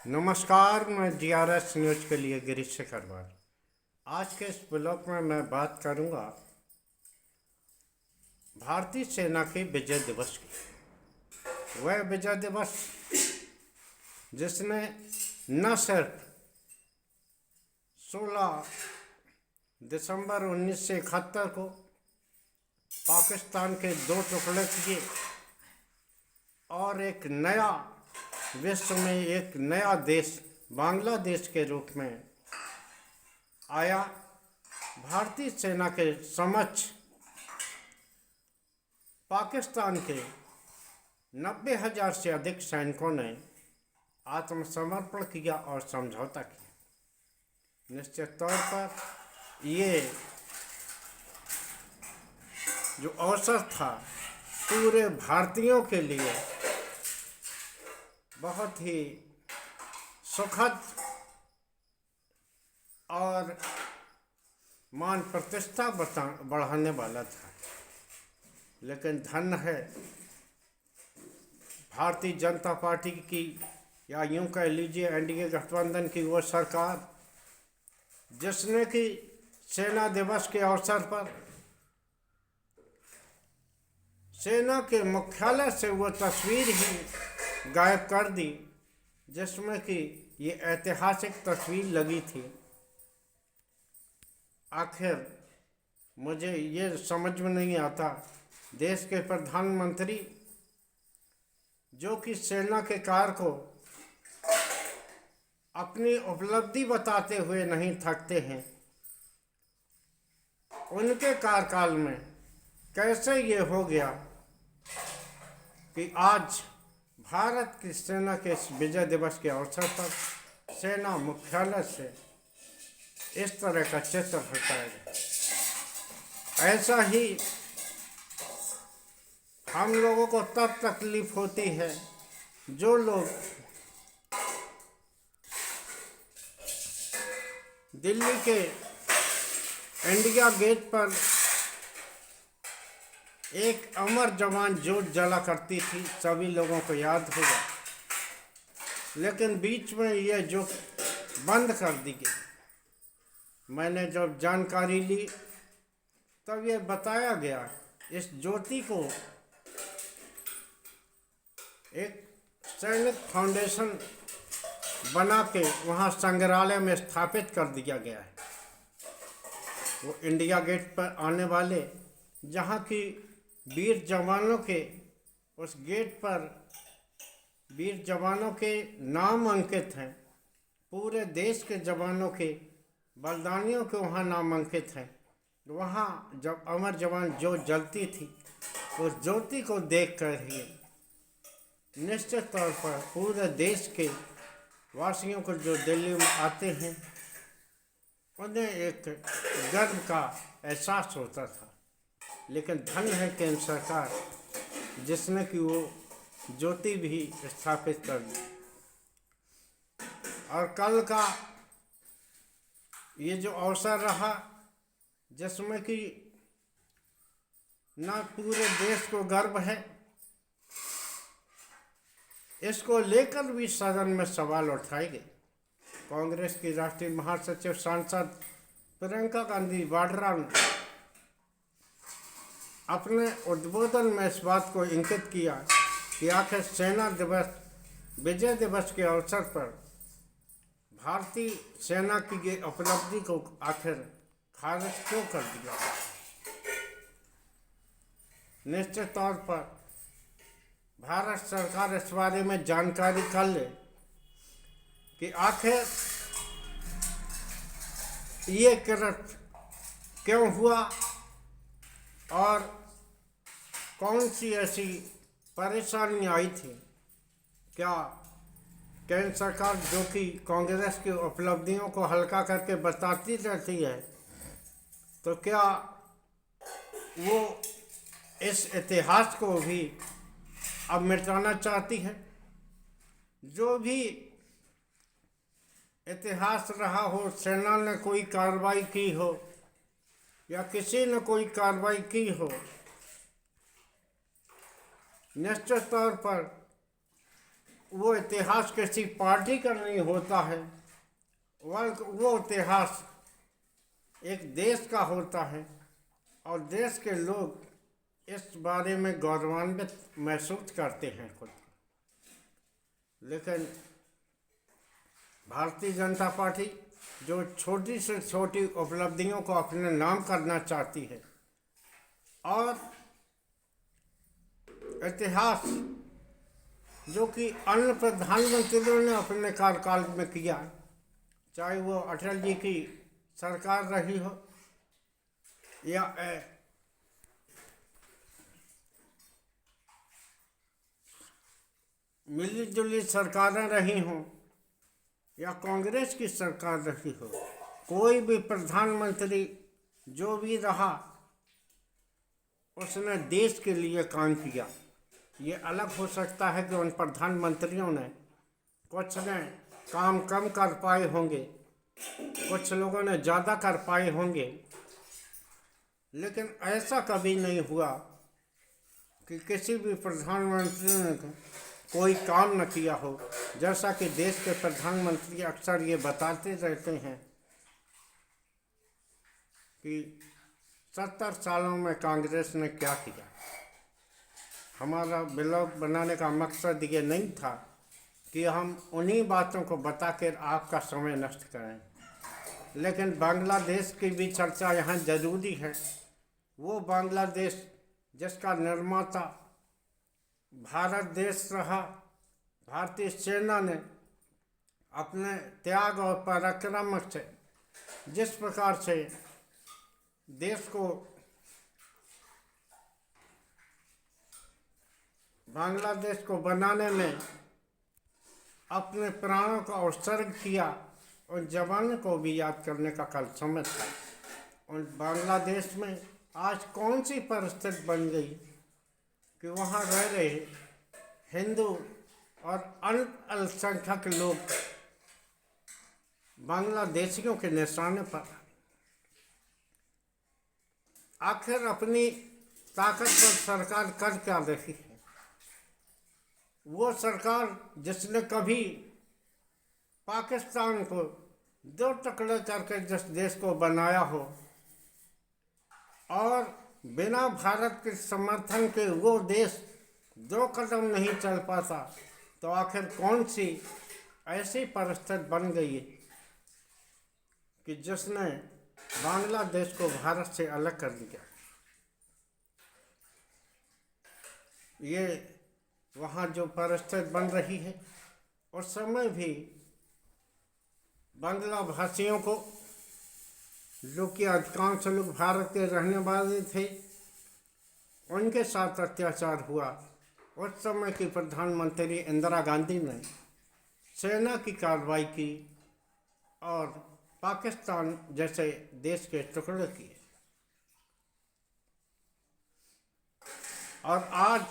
नमस्कार, मैं DRS news के लिए गिरीश शेखरवार। आज के इस ब्लॉग में मैं बात करूंगा भारतीय सेना के विजय दिवस की। वह विजय दिवस जिसने न सिर्फ 16 दिसंबर 1971 को पाकिस्तान के दो टुकड़े किए और एक नया विश्व में एक नया देश बांग्लादेश के रूप में आया। भारतीय सेना के समक्ष पाकिस्तान के 90,000 से अधिक सैनिकों ने आत्मसमर्पण किया और समझौता किया। निश्चित तौर पर ये जो अवसर था पूरे भारतीयों के लिए बहुत ही सुखद और मान प्रतिष्ठा बढ़ाने वाला था। लेकिन धन्य है भारतीय जनता पार्टी की, या यूं कह लीजिए एनडीए गठबंधन की वो सरकार जिसने कि सेना दिवस के अवसर पर सेना के मुख्यालय से वो तस्वीर ही गायब कर दी जिसमें कि ये ऐतिहासिक तस्वीर लगी थी। आखिर मुझे ये समझ में नहीं आता, देश के प्रधानमंत्री जो कि सेना के कार्य को अपनी उपलब्धि बताते हुए नहीं थकते हैं, उनके कार्यकाल में कैसे ये हो गया कि आज भारत की सेना के विजय दिवस के अवसर पर सेना मुख्यालय से इस तरह का चित्र हटाया गया। ऐसा ही हम लोगों को तब तकलीफ होती है जो लोग दिल्ली के इंडिया गेट पर एक अमर जवान ज्योत जला करती थी, सभी लोगों को याद होगा। लेकिन बीच में यह ज्योत बंद कर दी गई। मैंने जब जानकारी ली तब यह बताया गया इस ज्योति को एक सैनिक फाउंडेशन बना के वहाँ संग्रहालय में स्थापित कर दिया गया है। वो इंडिया गेट पर आने वाले जहाँ की वीर जवानों के उस गेट पर वीर जवानों के नाम अंकित हैं। पूरे देश के जवानों के बलिदानियों के वहाँ नाम अंकित हैं। वहाँ जब अमर जवान ज्योत जलती थी उस ज्योति को देख कर ही निश्चित तौर पर पूरे देश के वासियों को जो दिल्ली में आते हैं उन्हें एक गर्व का एहसास होता था। लेकिन धन्य है केंद्र सरकार जिसने कि वो ज्योति भी स्थापित कर दी। और कल का ये जो अवसर रहा जिसमें कि न पूरे देश को गर्व है, इसको लेकर भी सदन में सवाल उठाए गए। कांग्रेस की राष्ट्रीय महासचिव सांसद प्रियंका गांधी वाड्रा ने अपने उद्बोधन में इस बात को इंगित किया कि आखिर सेना दिवस विजय दिवस के अवसर पर भारतीय सेना की ये उपलब्धि को आखिर खारिज क्यों कर दिया। निश्चित तौर पर भारत सरकार इस बारे में जानकारी कर ले कि आखिर ये कृत्य क्यों हुआ और कौन सी ऐसी परेशानी आई थी। क्या केंद्र सरकार जो कि कांग्रेस की उपलब्धियों को हल्का करके बताती रहती है, तो क्या वो इस इतिहास को भी अब मिटाना चाहती है। जो भी इतिहास रहा हो, सेना ने कोई कार्रवाई की हो या किसी ने कोई कार्रवाई की हो, निश्चित तौर पर वो इतिहास किसी पार्टी का नहीं होता है, वो इतिहास एक देश का होता है और देश के लोग इस बारे में गौरवान्वित महसूस करते हैं खुद। लेकिन भारतीय जनता पार्टी जो छोटी से छोटी उपलब्धियों को अपने नाम करना चाहती है और इतिहास जो कि अन्य प्रधानमंत्रियों ने अपने कार्यकाल में किया, चाहे वो अटल जी की सरकार रही हो या मिली जुली सरकारें रही हों या कांग्रेस की सरकार रही हो, कोई भी प्रधानमंत्री जो भी रहा उसने देश के लिए काम किया। ये अलग हो सकता है कि उन प्रधानमंत्रियों ने कुछ ने काम कम कर पाए होंगे, कुछ लोगों ने ज़्यादा कर पाए होंगे, लेकिन ऐसा कभी नहीं हुआ कि किसी भी प्रधानमंत्री ने कोई काम न किया हो। जैसा कि देश के प्रधानमंत्री अक्सर ये बताते रहते हैं कि 70 सालों में कांग्रेस ने क्या किया। हमारा ब्लॉग बनाने का मकसद ये नहीं था कि हम उन्हीं बातों को बताकर आपका समय नष्ट करें, लेकिन बांग्लादेश की भी चर्चा यहाँ ज़रूरी है। वो बांग्लादेश जिसका निर्माता भारत देश रहा, भारतीय सेना ने अपने त्याग और पराक्रम से जिस प्रकार से देश को बांग्लादेश को बनाने में अपने प्राणों का उत्सर्ग किया, उन जवानों को भी याद करने का कल समय था। और बांग्लादेश में आज कौन सी परिस्थिति बन गई कि वहाँ रह रहे हिंदू और अन्य अल्पसंख्यक लोग बांग्लादेशियों के निशाने पर। आखिर अपनी ताकत पर सरकार कर क्या रही है? वो सरकार जिसने कभी पाकिस्तान को 2 टुकड़े करके जिस देश को बनाया हो और बिना भारत के समर्थन के वो देश 2 कदम नहीं चल पाता, तो आखिर कौन सी ऐसी परिस्थिति बन गई है कि जिसने बांग्लादेश को भारत से अलग कर दिया। ये वहाँ जो परिस्थिति बन रही है, उस समय भी बांग्ला भाषियों को, जो कि अधिकांश लोग भारत के रहने वाले थे, उनके साथ अत्याचार हुआ। उस समय की प्रधानमंत्री इंदिरा गांधी ने सेना की कार्रवाई की और पाकिस्तान जैसे देश के टुकड़े किए। और आज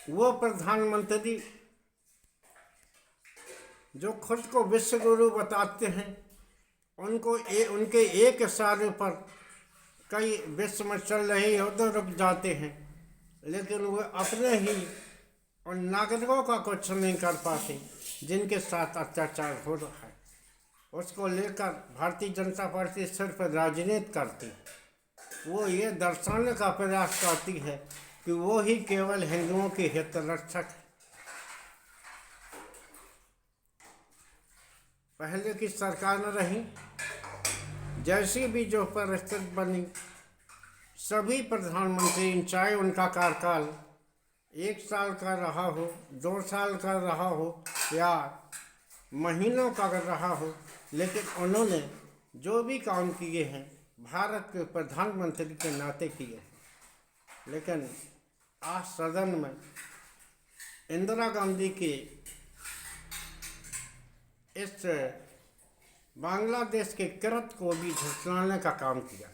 वो प्रधानमंत्री जो खुद को विश्व गुरु बताते हैं, उनके एक इशारे पर कई विश्व में चल रहे युद्ध रुक जाते हैं, लेकिन वो अपने ही उन नागरिकों का कुछ नहीं कर पाते जिनके साथ अत्याचार हो रहा है। उसको लेकर भारतीय जनता पार्टी सिर्फ राजनीति करती है। वो ये दर्शाने का प्रयास करती है कि वो ही केवल हिंदुओं की हित रक्षक है। पहले की सरकार न रही, जैसी भी जो परिस्थिति बनी, सभी प्रधानमंत्री, चाहे उनका कार्यकाल 1 साल का रहा हो, 2 साल का रहा हो या महीनों का रहा हो, लेकिन उन्होंने जो भी काम किए हैं भारत के प्रधानमंत्री के नाते किए हैं। लेकिन आज सदन में इंदिरा गांधी के इस बांग्लादेश के कृत्य को भी झुठलाने का काम किया।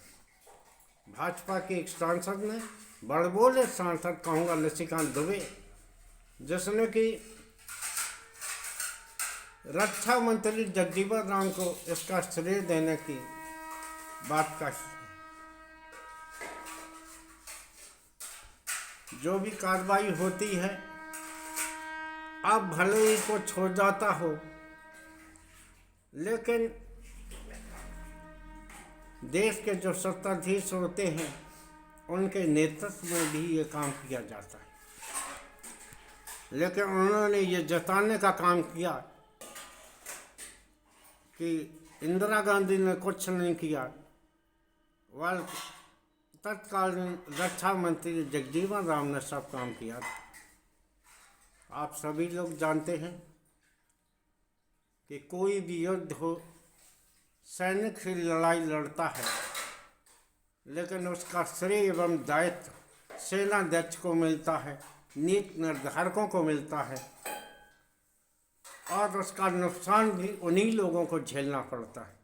भाजपा के एक सांसद ने, बड़बोले सांसद कहूँगा, निशिकांत दुबे, जिसने कि रक्षा मंत्री जगजीवन राम को इसका श्रेय देने की बात का, जो भी कार्रवाई होती है आप भले ही को छोड़ जाता हो, लेकिन देश के जो सत्ताधीश होते हैं उनके नेतृत्व में भी ये काम किया जाता है। लेकिन उन्होंने ये जताने का काम किया कि इंदिरा गांधी ने कुछ नहीं किया, वह तत्कालीन रक्षा मंत्री जगजीवन राम ने सब काम किया था। आप सभी लोग जानते हैं कि कोई भी युद्ध हो, सैनिक ही लड़ाई लड़ता है, लेकिन उसका श्रेय एवं दायित्व सेनाध्यक्ष को मिलता है, नीति निर्धारकों को मिलता है, और उसका नुकसान भी उन्हीं लोगों को झेलना पड़ता है।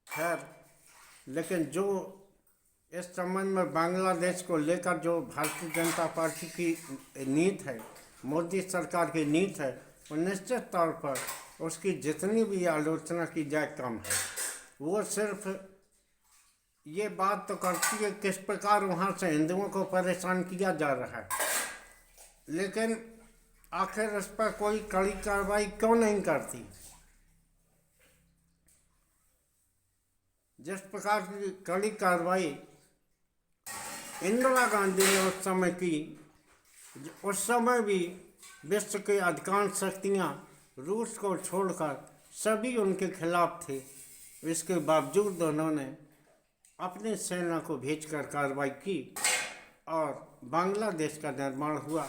खैर, लेकिन जो इस संबंध में बांग्लादेश को लेकर जो भारतीय जनता पार्टी की नीति है, मोदी सरकार की नीति है, वो निश्चित तौर पर उसकी जितनी भी आलोचना की जाए कम है। वो सिर्फ ये बात तो करती है किस प्रकार वहाँ से हिंदुओं को परेशान किया जा रहा है, लेकिन आखिर इस पर कोई कड़ी कार्रवाई क्यों नहीं करती। जिस प्रकार की कड़ी कार्रवाई इंदिरा गांधी ने उस समय की, उस समय भी विश्व की अधिकांश शक्तियाँ रूस को छोड़कर सभी उनके खिलाफ थे। इसके बावजूद उन्होंने अपनी सेना को भेजकर कार्रवाई की और बांग्लादेश का निर्माण हुआ।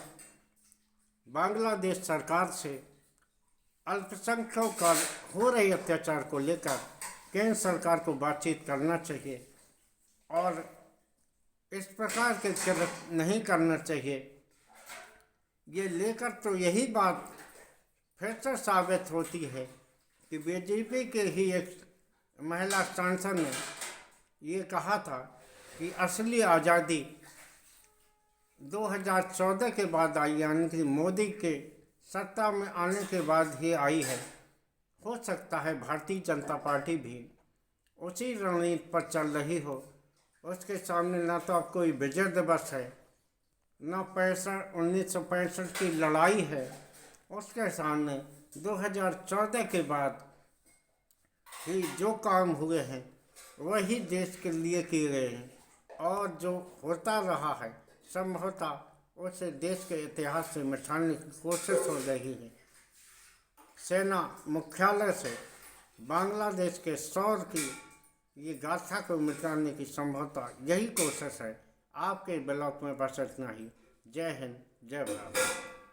बांग्लादेश सरकार से अल्पसंख्यकों पर हो रहे अत्याचार को लेकर केंद्र सरकार को बातचीत करना चाहिए और इस प्रकार के कृत्य नहीं करना चाहिए। ये लेकर तो यही बात फिर से साबित होती है कि बीजेपी के ही एक महिला सांसद ने ये कहा था कि असली आज़ादी 2014 के बाद आई, यानी कि मोदी के सत्ता में आने के बाद ही आई है। हो सकता है भारतीय जनता पार्टी भी उसी रणनीति पर चल रही हो। उसके सामने ना तो अब कोई विजय दिवस है, ना 1965 की लड़ाई है। उसके सामने 2014 के बाद ही जो काम हुए हैं वही देश के लिए किए गए हैं, और जो होता रहा है संभवतः उसे देश के इतिहास से मिटाने की कोशिश हो रही है। सेना मुख्यालय से बांग्लादेश के शौर्य की ये गाथा को मिटाने की संभवतः यही कोशिश है। आपके ब्लॉग में बस इतना ही। जय हिंद, जय भारत।